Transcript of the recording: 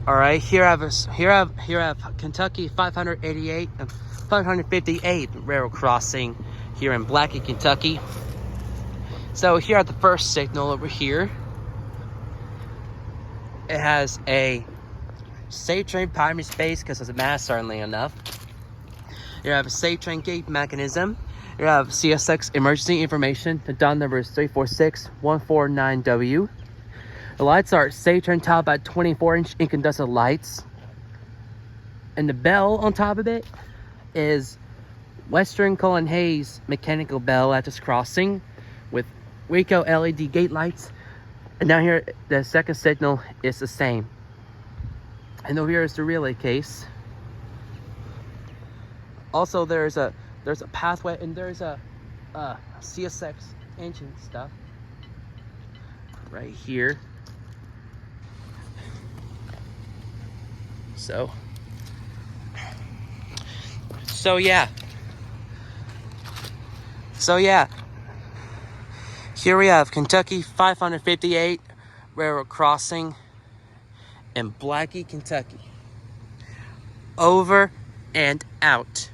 All right, here I have Kentucky 588 and 558 railroad crossing here in Blackey, Kentucky. So here at the first signal over here, it has a safe train primary space because it's a mass, certainly enough. You have a safe train gate mechanism. You have CSX emergency information. The DON number is 346149W. The lights are safe train top at 24-inch incandescent lights. And the bell on top of it is Western Cullen Hayes mechanical bell at this crossing with Waco LED gate lights. And down here, the second signal is the same. And over here is the relay case. Also, there's a pathway, and there's a CSX engine stuff right here. So yeah. Here we have Kentucky 558 railroad crossing in Blackey, Kentucky. Over and out.